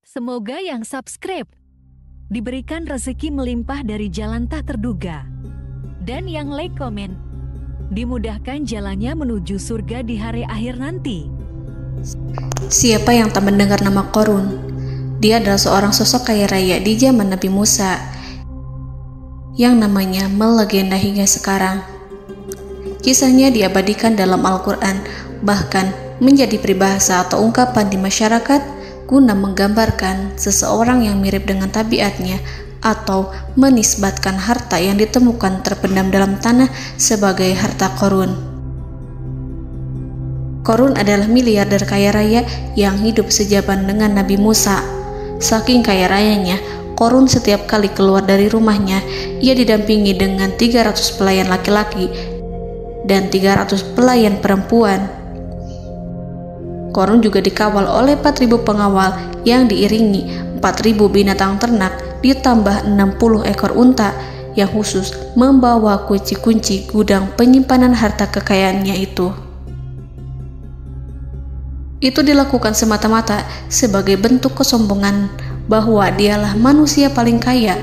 Semoga yang subscribe diberikan rezeki melimpah dari jalan tak terduga. Dan yang like komen, dimudahkan jalannya menuju surga di hari akhir nanti. Siapa yang tak mendengar nama Qorun? Dia adalah seorang sosok kaya raya di zaman Nabi Musa yang namanya melegenda hingga sekarang. Kisahnya diabadikan dalam Al-Quran, bahkan menjadi peribahasa atau ungkapan di masyarakat guna menggambarkan seseorang yang mirip dengan tabiatnya atau menisbatkan harta yang ditemukan terpendam dalam tanah sebagai harta Qorun. Qorun adalah miliarder kaya raya yang hidup sejaman dengan Nabi Musa. Saking kaya rayanya, Qorun setiap kali keluar dari rumahnya, ia didampingi dengan 300 pelayan laki-laki dan 300 pelayan perempuan. Qorun juga dikawal oleh 4.000 pengawal yang diiringi 4.000 binatang ternak ditambah 60 ekor unta yang khusus membawa kunci-kunci gudang penyimpanan harta kekayaannya itu. Itu dilakukan semata-mata sebagai bentuk kesombongan bahwa dialah manusia paling kaya,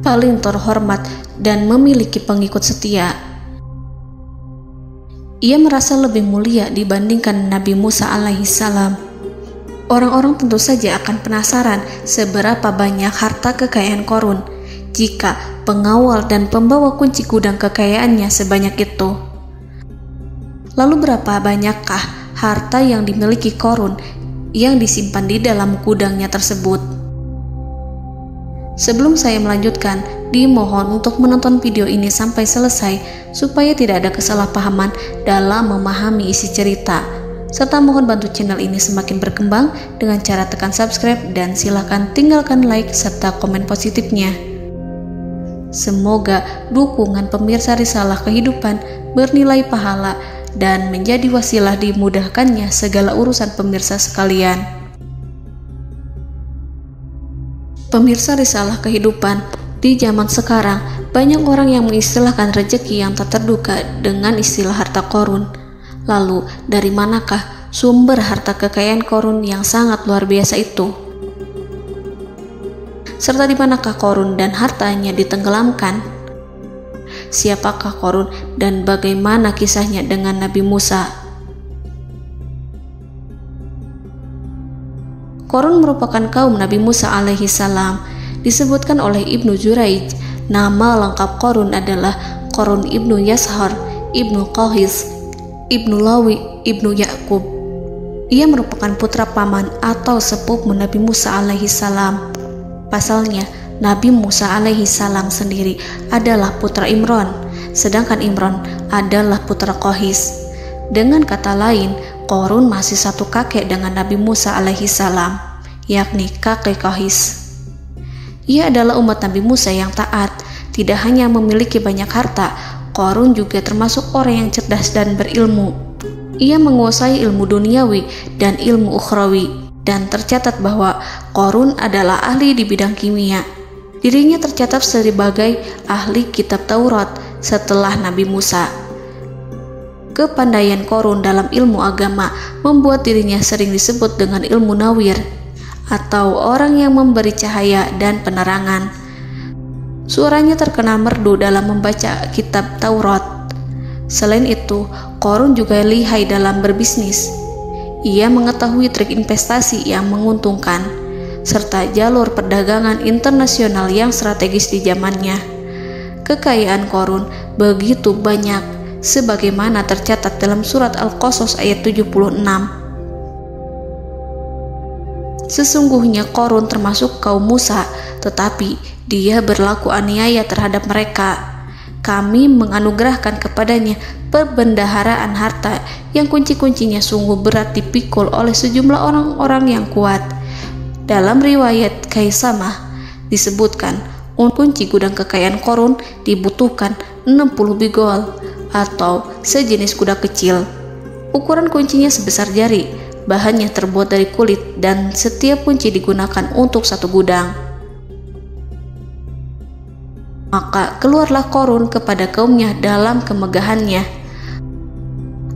paling terhormat, dan memiliki pengikut setia. Ia merasa lebih mulia dibandingkan Nabi Musa alaihissalam. Orang-orang tentu saja akan penasaran seberapa banyak harta kekayaan Qorun jika pengawal dan pembawa kunci gudang kekayaannya sebanyak itu. Lalu berapa banyakkah harta yang dimiliki Qorun yang disimpan di dalam gudangnya tersebut? Sebelum saya melanjutkan, dimohon untuk menonton video ini sampai selesai supaya tidak ada kesalahpahaman dalam memahami isi cerita, serta mohon bantu channel ini semakin berkembang dengan cara tekan subscribe dan silakan tinggalkan like serta komen positifnya. Semoga dukungan pemirsa Risalah Kehidupan bernilai pahala dan menjadi wasilah dimudahkannya segala urusan pemirsa sekalian. Pemirsa Risalah Kehidupan, di zaman sekarang banyak orang yang mengistilahkan rezeki yang tak terduga dengan istilah harta Qorun. Lalu dari manakah sumber harta kekayaan Qorun yang sangat luar biasa itu? Serta di manakah Qorun dan hartanya ditenggelamkan? Siapakah Qorun dan bagaimana kisahnya dengan Nabi Musa? Qorun merupakan kaum Nabi Musa alaihissalam. Disebutkan oleh Ibnu Jurayj, nama lengkap Qorun adalah Qorun ibnu Yashar, ibnu Qahis, ibnu Lawi, ibnu Yakub. Ia merupakan putra paman atau sepupu Nabi Musa alaihissalam. Pasalnya, Nabi Musa alaihissalam sendiri adalah putra Imran, sedangkan Imran adalah putra Qahis. Dengan kata lain, Qorun masih satu kakek dengan Nabi Musa alaihissalam, yakni kakek Qahis. Ia adalah umat Nabi Musa yang taat. Tidak hanya memiliki banyak harta, Qorun juga termasuk orang yang cerdas dan berilmu. Ia menguasai ilmu duniawi dan ilmu ukhrawi, dan tercatat bahwa Qorun adalah ahli di bidang kimia. Dirinya tercatat sebagai ahli kitab Taurat setelah Nabi Musa. Kepandaian Qorun dalam ilmu agama membuat dirinya sering disebut dengan ilmu nawir, atau orang yang memberi cahaya dan penerangan. Suaranya terkenal merdu dalam membaca kitab Taurat. Selain itu, Qorun juga lihai dalam berbisnis. Ia mengetahui trik investasi yang menguntungkan, serta jalur perdagangan internasional yang strategis di zamannya. Kekayaan Qorun begitu banyak, sebagaimana tercatat dalam surat Al-Qasas ayat 76. Sesungguhnya Qorun termasuk kaum Musa, tetapi dia berlaku aniaya terhadap mereka. Kami menganugerahkan kepadanya perbendaharaan harta yang kunci-kuncinya sungguh berat dipikul oleh sejumlah orang-orang yang kuat. Dalam riwayat Kaisamah disebutkan, kunci gudang kekayaan Qorun dibutuhkan 60 bigol atau sejenis kuda kecil. Ukuran kuncinya sebesar jari, bahannya terbuat dari kulit, dan setiap kunci digunakan untuk satu gudang. Maka keluarlah Qorun kepada kaumnya dalam kemegahannya.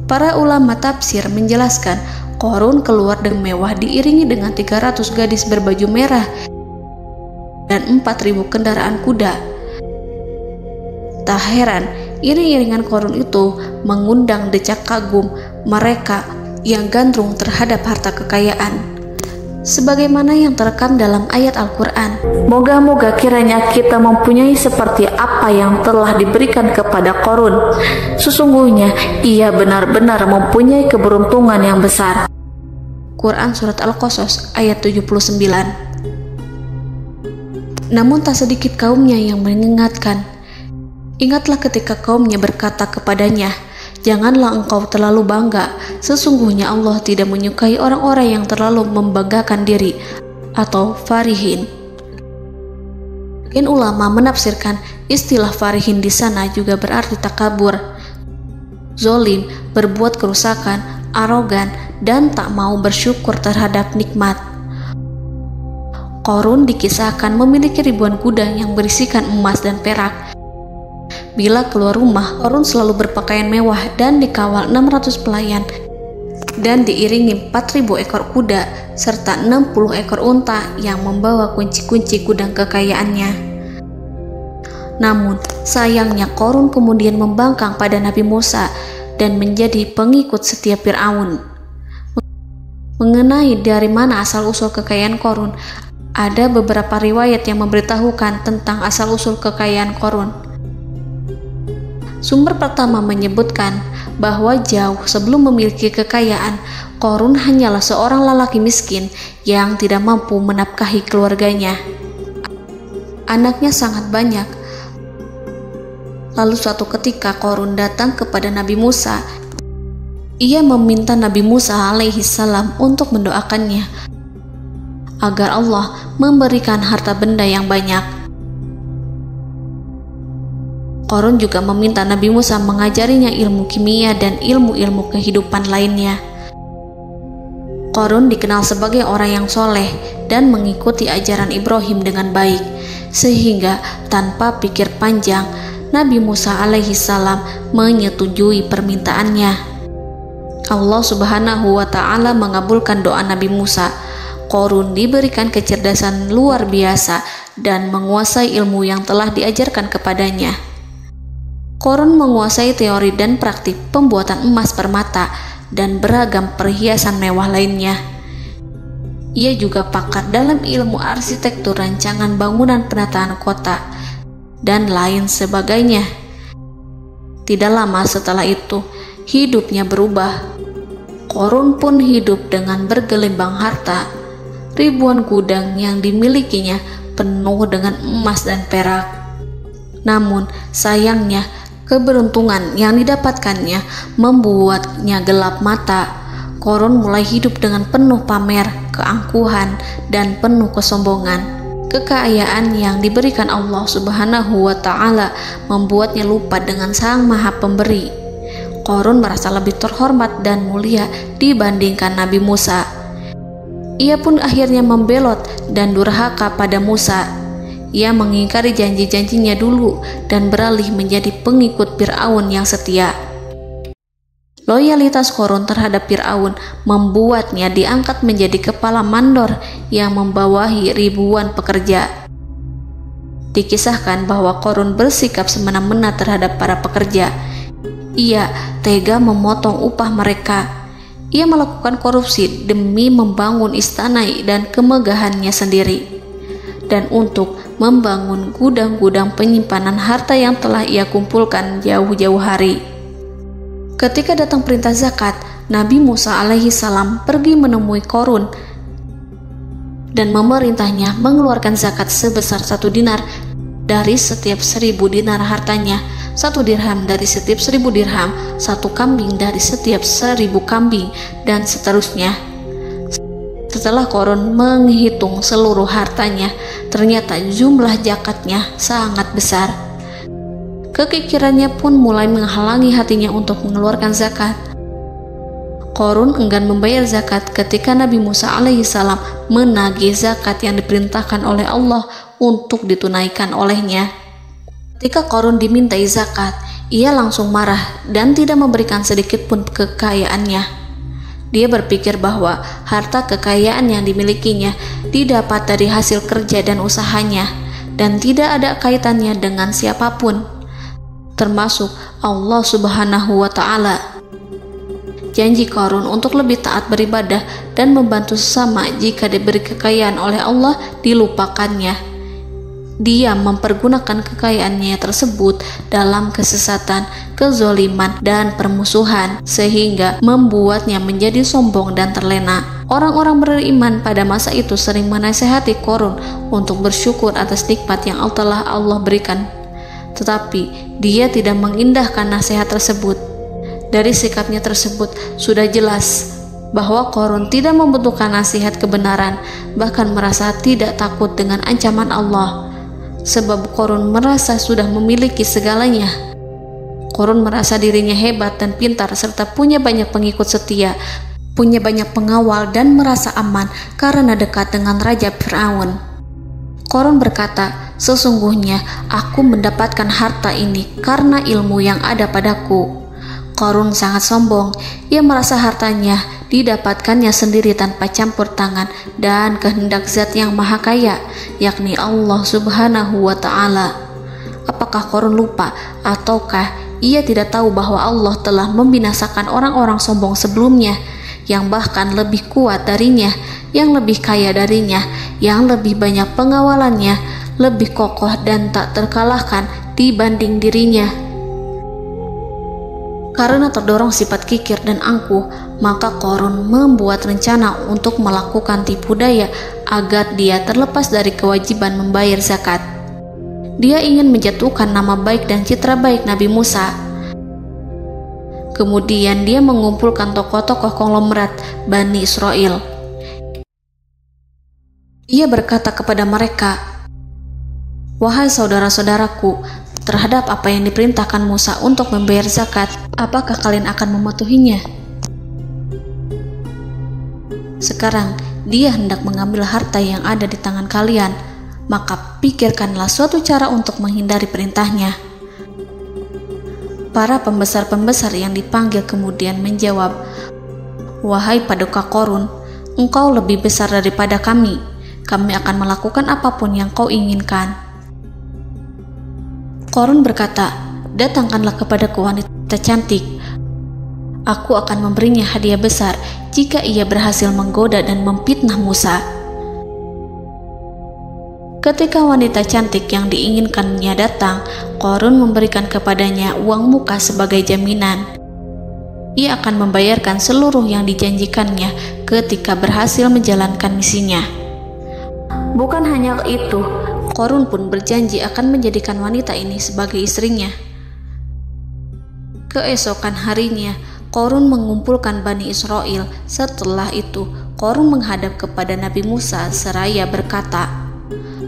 Para ulama tafsir menjelaskan Qarun keluar dengan mewah diiringi dengan 300 gadis berbaju merah dan 4.000 kendaraan kuda. Tak heran, iring-iringan Qarun itu mengundang decak kagum mereka yang gandrung terhadap harta kekayaan. Sebagaimana yang terekam dalam ayat Al-Quran, moga-moga kiranya kita mempunyai seperti apa yang telah diberikan kepada Qarun. Sesungguhnya ia benar-benar mempunyai keberuntungan yang besar. Quran Surat Al-Qasas ayat 79. Namun tak sedikit kaumnya yang mengingatkan. Ingatlah ketika kaumnya berkata kepadanya, janganlah engkau terlalu bangga, sesungguhnya Allah tidak menyukai orang-orang yang terlalu membanggakan diri atau farihin. Ulama menafsirkan istilah farihin di sana juga berarti takabur, zolim, berbuat kerusakan, arogan, dan tak mau bersyukur terhadap nikmat. Qarun dikisahkan memiliki ribuan kuda yang berisikan emas dan perak. Bila keluar rumah, Qarun selalu berpakaian mewah dan dikawal 600 pelayan dan diiringi 4.000 ekor kuda serta 60 ekor unta yang membawa kunci-kunci gudang kekayaannya. Namun, sayangnya Qarun kemudian membangkang pada Nabi Musa dan menjadi pengikut setia Fir'aun. Mengenai dari mana asal-usul kekayaan Qarun, ada beberapa riwayat yang memberitahukan tentang asal-usul kekayaan Qarun. Sumber pertama menyebutkan bahwa jauh sebelum memiliki kekayaan, Qarun hanyalah seorang lelaki miskin yang tidak mampu menafkahi keluarganya. Anaknya sangat banyak. Lalu suatu ketika Qarun datang kepada Nabi Musa. Ia meminta Nabi Musa alaihi salam untuk mendoakannya agar Allah memberikan harta benda yang banyak. Qarun juga meminta Nabi Musa mengajarinya ilmu kimia dan ilmu-ilmu kehidupan lainnya. Qarun dikenal sebagai orang yang soleh dan mengikuti ajaran Ibrahim dengan baik, sehingga tanpa pikir panjang, Nabi Musa alaihi salam menyetujui permintaannya. Allah Subhanahu wa ta'ala mengabulkan doa Nabi Musa. Qarun diberikan kecerdasan luar biasa dan menguasai ilmu yang telah diajarkan kepadanya. Qarun menguasai teori dan praktik pembuatan emas permata dan beragam perhiasan mewah lainnya. Ia juga pakar dalam ilmu arsitektur, rancangan bangunan, penataan kota, dan lain sebagainya. Tidak lama setelah itu, hidupnya berubah. Qarun pun hidup dengan bergelimbang harta. Ribuan gudang yang dimilikinya penuh dengan emas dan perak. Namun, sayangnya, keberuntungan yang didapatkannya membuatnya gelap mata. Qarun mulai hidup dengan penuh pamer, keangkuhan, dan penuh kesombongan. Kekayaan yang diberikan Allah Subhanahu wa ta'ala membuatnya lupa dengan Sang Maha Pemberi. Qarun merasa lebih terhormat dan mulia dibandingkan Nabi Musa. Ia pun akhirnya membelot dan durhaka pada Musa. Ia mengingkari janji-janjinya dulu dan beralih menjadi pengikut Fir'aun yang setia. Loyalitas Qarun terhadap Fir'aun membuatnya diangkat menjadi kepala mandor yang membawahi ribuan pekerja. Dikisahkan bahwa Qarun bersikap semena-mena terhadap para pekerja. Ia tega memotong upah mereka. Ia melakukan korupsi demi membangun istana dan kemegahannya sendiri, dan untuk membangun gudang-gudang penyimpanan harta yang telah ia kumpulkan jauh-jauh hari. Ketika datang perintah zakat, Nabi Musa alaihi salam pergi menemui Qarun dan memerintahnya mengeluarkan zakat sebesar 1 dinar dari setiap 1000 dinar hartanya, 1 dirham dari setiap 1000 dirham, 1 kambing dari setiap 1000 kambing, dan seterusnya. Setelah Qarun menghitung seluruh hartanya, ternyata jumlah zakatnya sangat besar. Kekikirannya pun mulai menghalangi hatinya untuk mengeluarkan zakat. Qarun enggan membayar zakat ketika Nabi Musa alaihissalam menagih zakat yang diperintahkan oleh Allah untuk ditunaikan olehnya. Ketika Qarun dimintai zakat, ia langsung marah dan tidak memberikan sedikit pun kekayaannya. Dia berpikir bahwa harta kekayaan yang dimilikinya didapat dari hasil kerja dan usahanya, dan tidak ada kaitannya dengan siapapun, termasuk Allah Subhanahu wa Ta'ala. Janji Qarun untuk lebih taat beribadah dan membantu sesama jika diberi kekayaan oleh Allah dilupakannya. Dia mempergunakan kekayaannya tersebut dalam kesesatan, kezoliman, dan permusuhan, sehingga membuatnya menjadi sombong dan terlena. Orang-orang beriman pada masa itu sering menasihati Qarun untuk bersyukur atas nikmat yang telah Allah berikan, tetapi dia tidak mengindahkan nasihat tersebut. Dari sikapnya tersebut sudah jelas bahwa Qarun tidak membutuhkan nasihat kebenaran, bahkan merasa tidak takut dengan ancaman Allah. Sebab Qarun merasa sudah memiliki segalanya. Qarun merasa dirinya hebat dan pintar serta punya banyak pengikut setia, punya banyak pengawal dan merasa aman karena dekat dengan Raja Fir'aun. Qarun berkata, "Sesungguhnya aku mendapatkan harta ini karena ilmu yang ada padaku." Qarun sangat sombong. Ia merasa hartanya didapatkannya sendiri tanpa campur tangan dan kehendak Zat yang Maha Kaya, yakni Allah Subhanahu wa Ta'ala. Apakah Qarun lupa ataukah ia tidak tahu bahwa Allah telah membinasakan orang-orang sombong sebelumnya yang bahkan lebih kuat darinya, yang lebih kaya darinya, yang lebih banyak pengawalannya, lebih kokoh dan tak terkalahkan dibanding dirinya? Karena terdorong sifat kikir dan angkuh, maka Qarun membuat rencana untuk melakukan tipu daya agar dia terlepas dari kewajiban membayar zakat. Dia ingin menjatuhkan nama baik dan citra baik Nabi Musa. Kemudian dia mengumpulkan tokoh-tokoh konglomerat Bani Israel. Ia berkata kepada mereka, "Wahai saudara-saudaraku, terhadap apa yang diperintahkan Musa untuk membayar zakat, apakah kalian akan mematuhinya? Sekarang dia hendak mengambil harta yang ada di tangan kalian, maka pikirkanlah suatu cara untuk menghindari perintahnya." Para pembesar-pembesar yang dipanggil kemudian menjawab, "Wahai paduka Qarun, engkau lebih besar daripada kami. Kami akan melakukan apapun yang kau inginkan." Qarun berkata, "Datangkanlah kepadaku wanita cantik. Aku akan memberinya hadiah besar jika ia berhasil menggoda dan memfitnah Musa." Ketika wanita cantik yang diinginkannya datang, Qarun memberikan kepadanya uang muka sebagai jaminan. Ia akan membayarkan seluruh yang dijanjikannya ketika berhasil menjalankan misinya. Bukan hanya itu, Qarun pun berjanji akan menjadikan wanita ini sebagai istrinya. Keesokan harinya, Qarun mengumpulkan Bani Israel. Setelah itu, Qarun menghadap kepada Nabi Musa seraya berkata,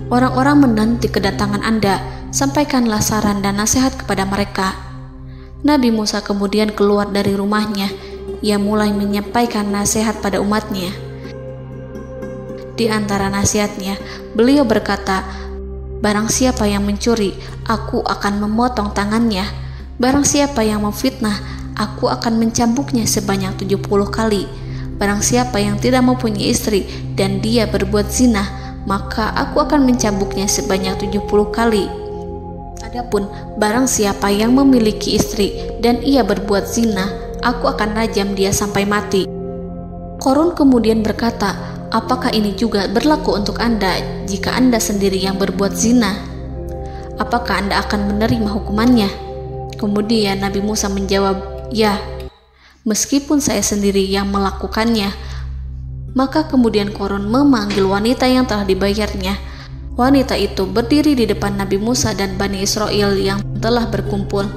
"Orang-orang menanti kedatangan Anda, sampaikanlah saran dan nasihat kepada mereka." Nabi Musa kemudian keluar dari rumahnya. Ia mulai menyampaikan nasihat pada umatnya. Di antara nasihatnya, beliau berkata, "Barang siapa yang mencuri, aku akan memotong tangannya. Barang siapa yang memfitnah, aku akan mencambuknya sebanyak 70 kali. Barang siapa yang tidak mempunyai istri dan dia berbuat zina, maka aku akan mencambuknya sebanyak 70 kali. Adapun barang siapa yang memiliki istri dan ia berbuat zina, aku akan rajam dia sampai mati." Qarun kemudian berkata, "Apakah ini juga berlaku untuk Anda jika Anda sendiri yang berbuat zina? Apakah Anda akan menerima hukumannya?" Kemudian Nabi Musa menjawab, "Ya, meskipun saya sendiri yang melakukannya." Maka kemudian Qarun memanggil wanita yang telah dibayarnya. Wanita itu berdiri di depan Nabi Musa dan Bani Israel yang telah berkumpul,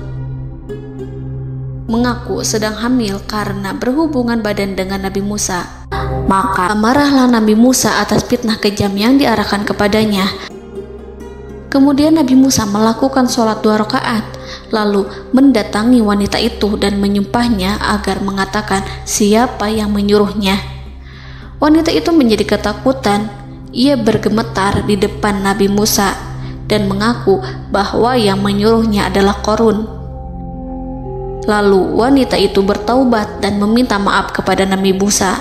mengaku sedang hamil karena berhubungan badan dengan Nabi Musa. Maka marahlah Nabi Musa atas fitnah kejam yang diarahkan kepadanya. Kemudian Nabi Musa melakukan sholat 2 rakaat, lalu mendatangi wanita itu dan menyumpahnya agar mengatakan siapa yang menyuruhnya. Wanita itu menjadi ketakutan. Ia bergemetar di depan Nabi Musa dan mengaku bahwa yang menyuruhnya adalah Qarun. Lalu wanita itu bertaubat dan meminta maaf kepada Nabi Musa.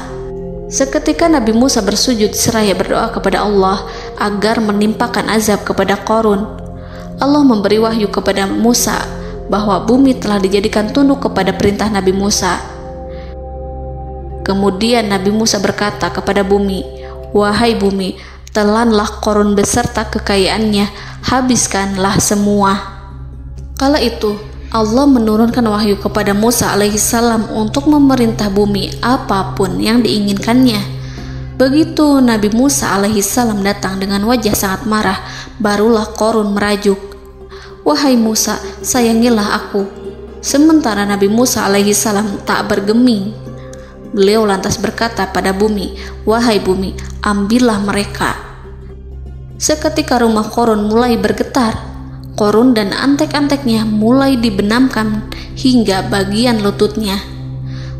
Seketika Nabi Musa bersujud seraya berdoa kepada Allah agar menimpakan azab kepada Qarun. Allah memberi wahyu kepada Musa bahwa bumi telah dijadikan tunduk kepada perintah Nabi Musa. Kemudian Nabi Musa berkata kepada bumi, "Wahai bumi, telanlah Qarun beserta kekayaannya, habiskanlah semua." Kala itu Allah menurunkan wahyu kepada Musa alaihissalam untuk memerintah bumi apapun yang diinginkannya. Begitu Nabi Musa alaihissalam datang dengan wajah sangat marah, barulah Qarun merajuk, "Wahai Musa, sayangilah aku." Sementara Nabi Musa alaihissalam tak bergeming. Beliau lantas berkata pada bumi, "Wahai bumi, ambillah mereka." Seketika rumah Qarun mulai bergetar. Qarun dan antek-anteknya mulai dibenamkan hingga bagian lututnya.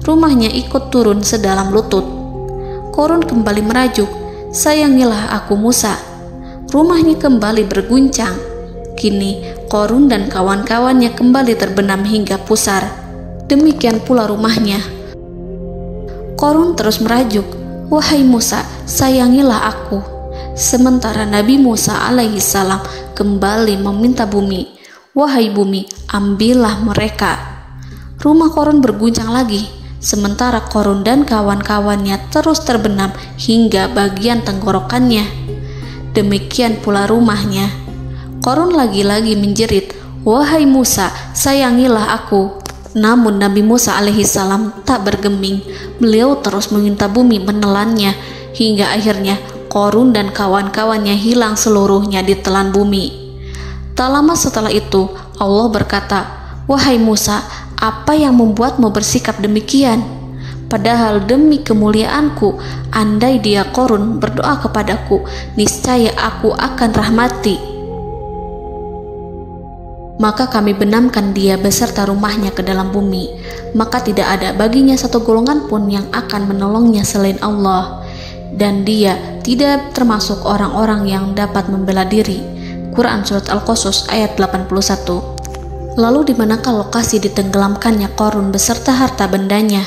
Rumahnya ikut turun sedalam lutut. Qarun kembali merajuk, "Sayangilah aku Musa." Rumahnya kembali berguncang. Kini Qarun dan kawan-kawannya kembali terbenam hingga pusar. Demikian pula rumahnya. Qarun terus merajuk, "Wahai Musa, sayangilah aku." Sementara Nabi Musa alaihissalam kembali meminta bumi, "Wahai bumi, ambillah mereka." Rumah Qarun berguncang lagi, sementara Qarun dan kawan-kawannya terus terbenam hingga bagian tenggorokannya. Demikian pula rumahnya. Qarun lagi-lagi menjerit, "Wahai Musa, sayangilah aku." Namun Nabi Musa alaihissalam tak bergeming. Beliau terus meminta bumi menelannya hingga akhirnya Qarun dan kawan-kawannya hilang seluruhnya ditelan bumi. Tak lama setelah itu Allah berkata, "Wahai Musa, apa yang membuatmu bersikap demikian? Padahal demi kemuliaanku, andai dia Qarun berdoa kepadaku, niscaya aku akan rahmati. Maka kami benamkan dia beserta rumahnya ke dalam bumi, maka tidak ada baginya satu golongan pun yang akan menolongnya selain Allah, dan dia tidak termasuk orang-orang yang dapat membela diri." Quran Surat Al-Qasas ayat 81. Lalu di manakah lokasi ditenggelamkannya Qarun beserta harta bendanya?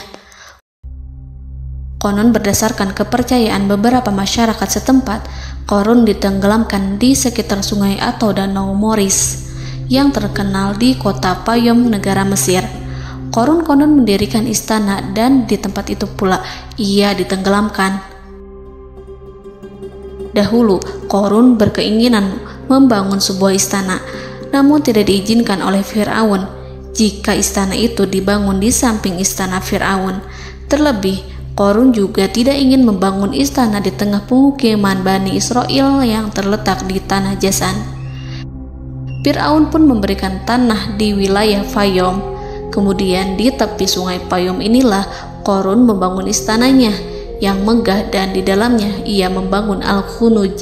Konon berdasarkan kepercayaan beberapa masyarakat setempat, Qarun ditenggelamkan di sekitar sungai atau danau Moris yang terkenal di kota Payom, negara Mesir. Qarun konon mendirikan istana dan di tempat itu pula ia ditenggelamkan. Dahulu, Qarun berkeinginan membangun sebuah istana, namun tidak diizinkan oleh Fir'aun jika istana itu dibangun di samping istana Fir'aun. Terlebih, Qarun juga tidak ingin membangun istana di tengah pemukiman Bani Israel yang terletak di tanah Jasan. Fir'aun pun memberikan tanah di wilayah Fayom. Kemudian di tepi sungai Payom inilah Qarun membangun istananya yang megah, dan di dalamnya ia membangun Al-Khunuj,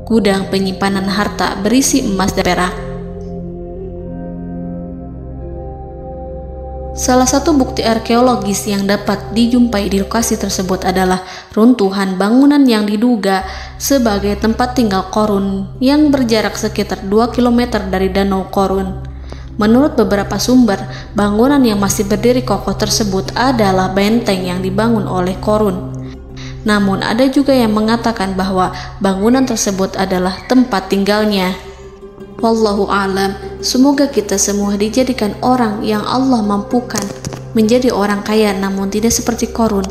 gudang penyimpanan harta berisi emas dan perak. Salah satu bukti arkeologis yang dapat dijumpai di lokasi tersebut adalah runtuhan bangunan yang diduga sebagai tempat tinggal Qarun yang berjarak sekitar 2 km dari Danau Qarun. Menurut beberapa sumber, bangunan yang masih berdiri kokoh tersebut adalah benteng yang dibangun oleh Qarun. Namun ada juga yang mengatakan bahwa bangunan tersebut adalah tempat tinggalnya. Wallahu a'lam. Semoga kita semua dijadikan orang yang Allah mampukan menjadi orang kaya namun tidak seperti Qarun,